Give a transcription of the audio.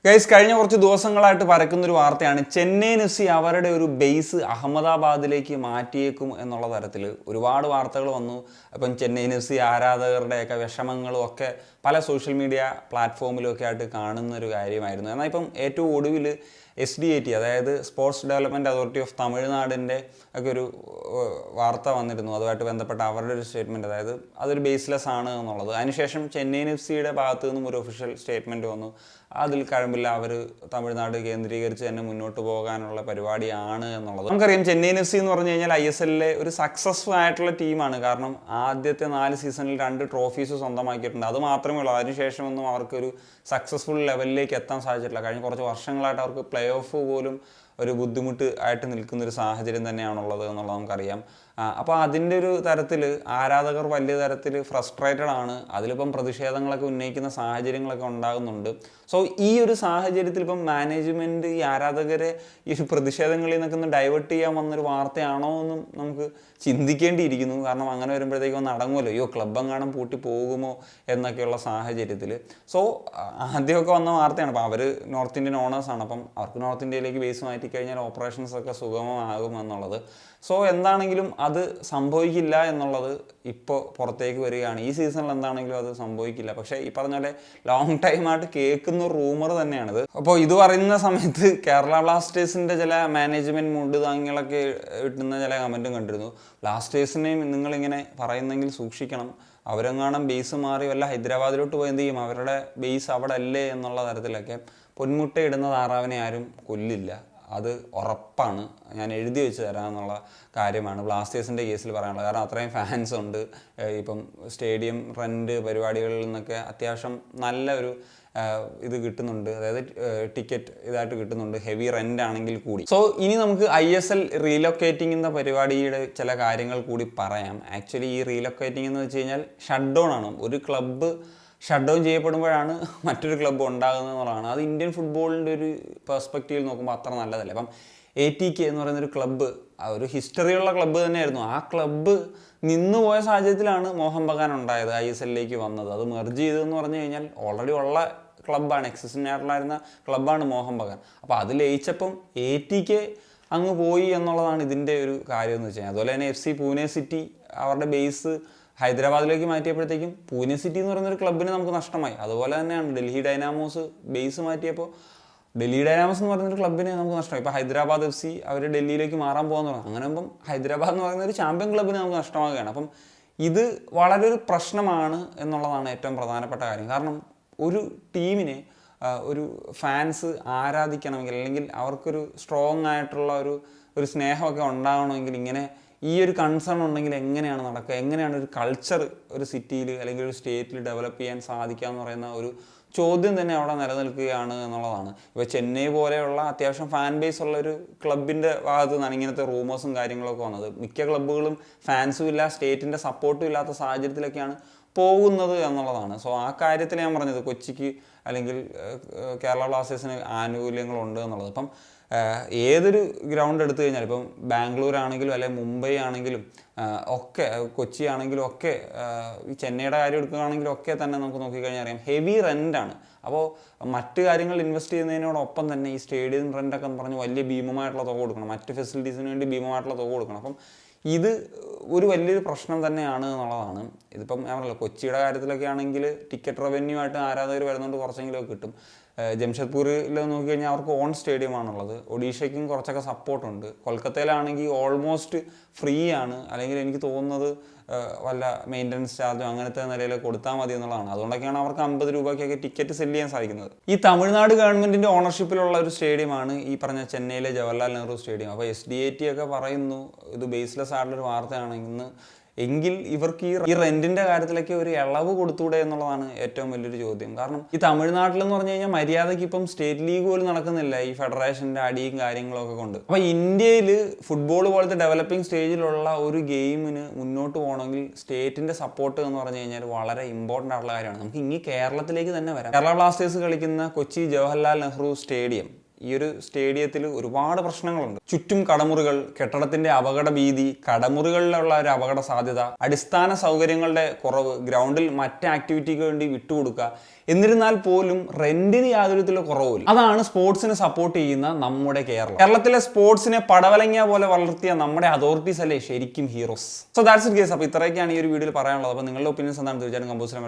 Guys, കഴിഞ്ഞ കുറച്ച് ദിവസങ്ങളായിട്ട് പരക്കുന്നൊരു വാർത്തയാണ് ചെന്നൈയിൻ എഫ് സി അവരുടെ ഒരു ബേസ് അഹമ്മദാബാദിലേക്ക് മാറ്റിയേക്കും എന്നുള്ള തരത്തിൽ ഒരുപാട് വാർത്തകൾ വന്നു. അപ്പം ചെന്നൈയിൻ എഫ് സി ആരാധകരുടെയൊക്കെ വിഷമങ്ങളും ഒക്കെ പല സോഷ്യൽ മീഡിയ പ്ലാറ്റ്ഫോമിലും ഒക്കെ ആയിട്ട് കാണുന്ന ഒരു കാര്യമായിരുന്നു. എന്നാൽ ഇപ്പം ഏറ്റവും ഒടുവിൽ SDAT, അതായത് സ്പോർട്സ് ഡെവലപ്മെൻറ്റ് അതോറിറ്റി ഓഫ് തമിഴ്നാടിൻ്റെ ഒക്കെ ഒരു വാർത്ത വന്നിരുന്നു. അതുമായിട്ട് ബന്ധപ്പെട്ട അവരുടെ ഒരു സ്റ്റേറ്റ്മെൻറ്റ്, അതായത് അതൊരു ബേസ്ലെസ് ആണ് എന്നുള്ളത്. അതിനുശേഷം ചെന്നൈയിൻ എഫ് സിയുടെ ഭാഗത്തു നിന്നും ഒരു ഒഫീഷ്യൽ സ്റ്റേറ്റ്മെൻറ്റ് വന്നു. അതിൽ കഴമ്പില്ല, അവർ തമിഴ്നാട് കേന്ദ്രീകരിച്ച് തന്നെ മുന്നോട്ട് പോകാനുള്ള പരിപാടിയാണ് എന്നുള്ളത്. നമുക്കറിയാം ചെന്നൈയിൻ എഫ് സി എന്ന് പറഞ്ഞു കഴിഞ്ഞാൽ ISLലെ ഒരു സക്സസ്ഫുൾ ആയിട്ടുള്ള ടീമാണ്. കാരണം ആദ്യത്തെ 4 സീസണിൽ 2 ട്രോഫീസ് സ്വന്തമാക്കിയിട്ടുണ്ട്. അത് മാത്രമേ ഉള്ളൂ. അതിനുശേഷമൊന്നും അവർക്കൊരു സക്സസ്ഫുൾ ലെവലിലേക്ക് എത്താൻ സാധിച്ചിട്ടില്ല. കഴിഞ്ഞ കുറച്ച് വർഷങ്ങളായിട്ട് അവർക്ക് പ്ലേ ഓഫ് പോലും ഒരു ബുദ്ധിമുട്ട് ആയിട്ട് നിൽക്കുന്നൊരു സാഹചര്യം തന്നെയാണുള്ളത് എന്നുള്ളത് നമുക്കറിയാം. അപ്പോൾ അതിൻ്റെ ഒരു തരത്തിൽ ആരാധകർ വലിയ തരത്തിൽ ഫ്രസ്ട്രേറ്റഡ് ആണ്. അതിലിപ്പം പ്രതിഷേധങ്ങളൊക്കെ ഉന്നയിക്കുന്ന സാഹചര്യങ്ങളൊക്കെ ഉണ്ടാകുന്നുണ്ട്. സോ ഈ ഒരു സാഹചര്യത്തിൽ ഇപ്പം മാനേജ്മെൻറ്റ് ഈ ആരാധകരെ ഈ പ്രതിഷേധങ്ങളിൽ നിന്നൊക്കെ ഒന്ന് ഡൈവേർട്ട് ചെയ്യാൻ വന്നൊരു വാർത്തയാണോ എന്നും നമുക്ക് ചിന്തിക്കേണ്ടിയിരിക്കുന്നു. കാരണം അങ്ങനെ വരുമ്പോഴത്തേക്കും ഒന്ന് അടങ്ങുമല്ലോ, അയ്യോ ക്ലബ്ബെങ്ങാനും പൂട്ടി പോകുമോ എന്നൊക്കെയുള്ള സാഹചര്യത്തിൽ. സോ ആദ്യമൊക്കെ വന്ന വാർത്തയാണ്. അപ്പോൾ അവർ നോർത്ത് ഇന്ത്യൻ ഓണേഴ്സാണ്. അപ്പം അവർക്ക് നോർത്ത് ഇന്ത്യയിലേക്ക് ബേസ് മാറ്റിക്കഴിഞ്ഞാൽ ഓപ്പറേഷൻസൊക്കെ സുഗമമാകും എന്നുള്ളത്. സോ എന്താണെങ്കിലും അത് സംഭവിക്കില്ല എന്നുള്ളത് ഇപ്പോൾ പുറത്തേക്ക് വരികയാണ്. ഈ സീസണിൽ എന്താണെങ്കിലും അത് സംഭവിക്കില്ല. പക്ഷേ ഈ പറഞ്ഞ പോലെ ലോങ് ടൈമായിട്ട് കേൾക്കുന്ന റൂമർ തന്നെയാണിത്. അപ്പോൾ ഇത് പറയുന്ന സമയത്ത് കേരള ബ്ലാസ്റ്റേഴ്സിൻ്റെ ചില മാനേജ്മെൻറ്റ് മുണ്ട് താങ്ങികളൊക്കെ ഇട്ടുന്ന ചില കമൻറ്റും കണ്ടിരുന്നു. ബ്ലാസ്റ്റേഴ്സിനെയും നിങ്ങളിങ്ങനെ പറയുന്നെങ്കിൽ സൂക്ഷിക്കണം, അവരെങ്ങാനും ബേസ് മാറി വല്ല ഹൈദരാബാദിലോട്ട് പോയി എന്ത് ചെയ്യും, അവരുടെ ബേസ് അവിടെ അല്ലേ എന്നുള്ള തരത്തിലൊക്കെ. പൊന്മുട്ട ഇടുന്ന താറാവിനെ ആരും കൊല്ലില്ല, അത് ഉറപ്പാണ്. ഞാൻ എഴുതി വെച്ച് തരാമെന്നുള്ള കാര്യമാണ് ബ്ലാസ്റ്റേഴ്സിൻ്റെ കേസിൽ പറയാനുള്ളത്. കാരണം അത്രയും ഫാൻസ് ഉണ്ട്. ഇപ്പം സ്റ്റേഡിയം റെൻറ്റ് പരിപാടികളിൽ നിന്നൊക്കെ അത്യാവശ്യം നല്ല ഒരു ഇത് കിട്ടുന്നുണ്ട്. അതായത് ടിക്കറ്റ് ഇതായിട്ട് കിട്ടുന്നുണ്ട്, ഹെവി റെൻ്റ് ആണെങ്കിൽ കൂടി. സോ ഇനി നമുക്ക് ISL റീലൊക്കേറ്റിംഗ് എന്ന പരിപാടിയുടെ ചില കാര്യങ്ങൾ കൂടി പറയാം. ആക്ച്വലി ഈ റീലൊക്കേറ്റിംഗ് എന്ന് വെച്ച് കഴിഞ്ഞാൽ ഷട്ട് ഡൗൺ ആണ്. ഒരു ക്ലബ്ബ് ഷട്ട് ഡൗൺ ചെയ്യപ്പെടുമ്പോഴാണ് മറ്റൊരു ക്ലബ്ബ് ഉണ്ടാകുന്നത് എന്നുള്ളതാണ്. അത് ഇന്ത്യൻ ഫുട്ബോളിൻ്റെ ഒരു പെർസ്പെക്റ്റീവിൽ നോക്കുമ്പോൾ അത്ര നല്ലതല്ല. അപ്പം ATK എന്ന് പറയുന്നൊരു ക്ലബ്ബ് ഒരു ഹിസ്റ്ററിയുള്ള ക്ലബ്ബ് തന്നെയായിരുന്നു. ആ ക്ലബ്ബ് നിന്നുപോയ സാഹചര്യത്തിലാണ് മോഹൻ ബഗാൻ ഉണ്ടായത്, ISLലേക്ക് വന്നത്. അത് മെർജ് ചെയ്തതെന്ന് പറഞ്ഞു കഴിഞ്ഞാൽ ഓൾറെഡി ഉള്ള ക്ലബ്ബാണ്, എക്സിസ്റ്റിംഗ് ആയിട്ടുണ്ടായിരുന്ന ക്ലബ്ബാണ് മോഹൻ ബഗാൻ. അപ്പോൾ അത് ലയിച്ചപ്പം ATK അങ്ങ് പോയി എന്നുള്ളതാണ് ഇതിൻ്റെ ഒരു കാര്യം എന്ന് വെച്ച് കഴിഞ്ഞാൽ. അതുപോലെ തന്നെ FC പൂനെ സിറ്റി അവരുടെ ബേസ് ഹൈദരാബാദിലേക്ക് മാറ്റിയപ്പോഴത്തേക്കും പൂനെ സിറ്റി എന്ന് പറയുന്നൊരു ക്ലബ്ബിന് നമുക്ക് നഷ്ടമായി. അതുപോലെ തന്നെയാണ് ഡൽഹി ഡൈനാമോസ് ബേസ് മാറ്റിയപ്പോൾ ഡൽഹി ഡൈനാമോസ് എന്ന് പറയുന്നൊരു ക്ലബ്ബിന് നമുക്ക് നഷ്ടമായി. ഇപ്പോൾ ഹൈദരാബാദ് FC അവർ ഡൽഹിയിലേക്ക് മാറാൻ പോകുന്ന പറഞ്ഞു. അങ്ങനെ ആകുമ്പം ഹൈദരാബാദ് എന്ന് പറയുന്ന ഒരു ചാമ്പ്യൻ ക്ലബ്ബിന് നമുക്ക് നഷ്ടമാകുകയാണ്. അപ്പം ഇത് വളരെ ഒരു പ്രശ്നമാണ് എന്നുള്ളതാണ് ഏറ്റവും പ്രധാനപ്പെട്ട കാര്യം. കാരണം ഒരു ടീമിനെ ഒരു ഫാൻസ് ആരാധിക്കണമെങ്കിൽ, അല്ലെങ്കിൽ അവർക്കൊരു സ്ട്രോങ് ആയിട്ടുള്ള ഒരു സ്നേഹമൊക്കെ ഉണ്ടാകണമെങ്കിൽ ഇങ്ങനെ ഈ ഒരു കൺസേൺ ഉണ്ടെങ്കിൽ എങ്ങനെയാണ് നടക്കുക, എങ്ങനെയാണ് ഒരു കൾച്ചർ ഒരു സിറ്റിയിൽ അല്ലെങ്കിൽ ഒരു സ്റ്റേറ്റിൽ ഡെവലപ്പ് ചെയ്യാൻ സാധിക്കുക എന്ന് പറയുന്ന ഒരു ചോദ്യം തന്നെ അവിടെ നിലനിൽക്കുകയാണ് എന്നുള്ളതാണ്. ഇപ്പോൾ ചെന്നൈ പോലെയുള്ള അത്യാവശ്യം ഫാൻ ബേസ് ഉള്ള ഒരു ക്ലബിൻ്റെ ഭാഗത്ത് നിന്നാണ് ഇങ്ങനത്തെ റൂമേഴ്സും കാര്യങ്ങളൊക്കെ വന്നത്. മിക്ക ക്ലബ്ബുകളും ഫാൻസും ഇല്ല, സ്റ്റേറ്റിൻ്റെ സപ്പോർട്ടും ഇല്ലാത്ത സാഹചര്യത്തിലൊക്കെയാണ് പോകുന്നത് എന്നുള്ളതാണ്. സോ ആ കാര്യത്തിൽ ഞാൻ പറഞ്ഞത് കൊച്ചിക്ക് അല്ലെങ്കിൽ കേരള ബ്ലാസ്റ്റേഴ്സിന് ആനുകൂല്യങ്ങളുണ്ട് എന്നുള്ളത്. ഇപ്പം ഏതൊരു ഗ്രൗണ്ട് എടുത്തു കഴിഞ്ഞാൽ, ഇപ്പം ബാംഗ്ലൂർ ആണെങ്കിലും അല്ലെങ്കിൽ മുംബൈ ആണെങ്കിലും ഒക്കെ, കൊച്ചി ആണെങ്കിലും ഒക്കെ, ഈ ചെന്നൈയുടെ കാര്യം എടുക്കുകയാണെങ്കിലും ഒക്കെ തന്നെ നമുക്ക് നോക്കിക്കഴിഞ്ഞാൽ അറിയാം ഹെവി റെൻ്റാണ്. അപ്പോൾ മറ്റു കാര്യങ്ങൾ ഇൻവെസ്റ്റ് ചെയ്യുന്നതിനോടൊപ്പം തന്നെ ഈ സ്റ്റേഡിയം റെൻ്റൊക്കെ എന്ന് പറഞ്ഞ് വലിയ ഭീമമായിട്ടുള്ള തുക കൊടുക്കണം, മറ്റ് ഫെസിലിറ്റീസിന് വേണ്ടി ഭീമമായിട്ടുള്ള തുക കൊടുക്കണം. അപ്പം ഇത് ഒരു വലിയൊരു പ്രശ്നം തന്നെയാണ് എന്നുള്ളതാണ്. ഇതിപ്പം ഞാൻ പറഞ്ഞല്ലോ, കൊച്ചിയുടെ കാര്യത്തിലൊക്കെ ആണെങ്കിൽ ടിക്കറ്റ് റവന്യൂ ആയിട്ട് ആരാധകർ വരുന്നുണ്ട്, കുറച്ചെങ്കിലുമൊക്കെ കിട്ടും. ജംഷഡ്പൂരിൽ നോക്കിക്കഴിഞ്ഞാൽ അവർക്ക് ഓൺ സ്റ്റേഡിയമാണുള്ളത്. ഒഡീഷയ്ക്കും കുറച്ചൊക്കെ സപ്പോർട്ടുണ്ട്. കൊൽക്കത്തയിലാണെങ്കിൽ ഓൾമോസ്റ്റ് ഫ്രീ ആണ്, അല്ലെങ്കിൽ എനിക്ക് തോന്നുന്നത് വല്ല മെയിൻ്റനൻസ് ചാർജോ അങ്ങനത്തെ നിലയിൽ കൊടുത്താൽ മതി എന്നുള്ളതാണ്. അതുകൊണ്ടൊക്കെയാണ് അവർക്ക് 50 രൂപയ്ക്കൊക്കെ ടിക്കറ്റ് സെല് ചെയ്യാൻ സാധിക്കുന്നത്. ഈ തമിഴ്നാട് ഗവൺമെൻറ്റിൻ്റെ ഓണർഷിപ്പിലുള്ള ഒരു സ്റ്റേഡിയമാണ് ഈ പറഞ്ഞ ചെന്നൈയിലെ ജവഹർലാൽ നെഹ്റു സ്റ്റേഡിയം. അപ്പോൾ SDAT ഒക്കെ പറയുന്നു ഇത് ബേസ്ലെസ് ആയിട്ടുള്ളൊരു വാർത്തയാണെന്ന്. എങ്കിൽ ഇവർക്ക് ഈ റെന്റിന്റെ കാര്യത്തിലൊക്കെ ഒരു ഇളവ് കൊടുത്തൂടെ എന്നുള്ളതാണ് ഏറ്റവും വലിയൊരു ചോദ്യം. കാരണം ഈ തമിഴ്നാട്ടിലെന്ന് പറഞ്ഞു കഴിഞ്ഞാൽ മര്യാദയ്ക്ക് ഇപ്പം സ്റ്റേറ്റ് ലീഗ് പോലും നടക്കുന്നില്ല, ഈ ഫെഡറേഷൻ്റെ അടിയും കാര്യങ്ങളൊക്കെ കൊണ്ട്. അപ്പോൾ ഇന്ത്യയിൽ ഫുട്ബോൾ പോലത്തെ ഡെവലപ്പിംഗ് സ്റ്റേജിലുള്ള ഒരു ഗെയിമിന് മുന്നോട്ട് പോകണമെങ്കിൽ സ്റ്റേറ്റിന്റെ സപ്പോർട്ട് എന്ന് പറഞ്ഞു കഴിഞ്ഞാൽ വളരെ ഇമ്പോർട്ടൻ്റ് ആയിട്ടുള്ള കാര്യമാണ്. നമുക്ക് ഇനി കേരളത്തിലേക്ക് തന്നെ വരാം. കേരള ബ്ലാസ്റ്റേഴ്സ് കളിക്കുന്ന കൊച്ചി ജവഹർലാൽ നെഹ്റു സ്റ്റേഡിയം ഈ ഒരു സ്റ്റേഡിയത്തിൽ ഒരുപാട് പ്രശ്നങ്ങളുണ്ട്. ചുറ്റും കടമുറികൾ, കെട്ടിടത്തിന്റെ അപകട ഭീതി, കടമുറികളിലുള്ള ഒരു അപകട സാധ്യത, അടിസ്ഥാന സൗകര്യങ്ങളുടെ കുറവ്, ഗ്രൗണ്ടിൽ മറ്റ് ആക്ടിവിറ്റിക്ക് വേണ്ടി വിട്ടുകൊടുക്കുക. എന്നിരുന്നാൽ പോലും റെന്റിന് യാതൊരു വിധത്തിലുള്ള കുറവില്ല. അതാണ് സ്പോർട്സിനെ സപ്പോർട്ട് ചെയ്യുന്ന നമ്മുടെ കേരളത്തിലെ സ്പോർട്സിനെ പടവലങ്ങിയ പോലെ വളർത്തിയ നമ്മുടെ അതോറിറ്റീസ് അല്ലേ ശരിക്കും heroes. So that's it guys. അപ്പോൾ ഇത്രയൊക്കെയാണ് ഈ ഒരു വീഡിയോയിൽ പറയാനുള്ളത്. അപ്പോൾ നിങ്ങളുടെ ഒപ്പീനിയൻസ് എന്താണ് തീർച്ചയായിട്ടും കമ്പോസിൽ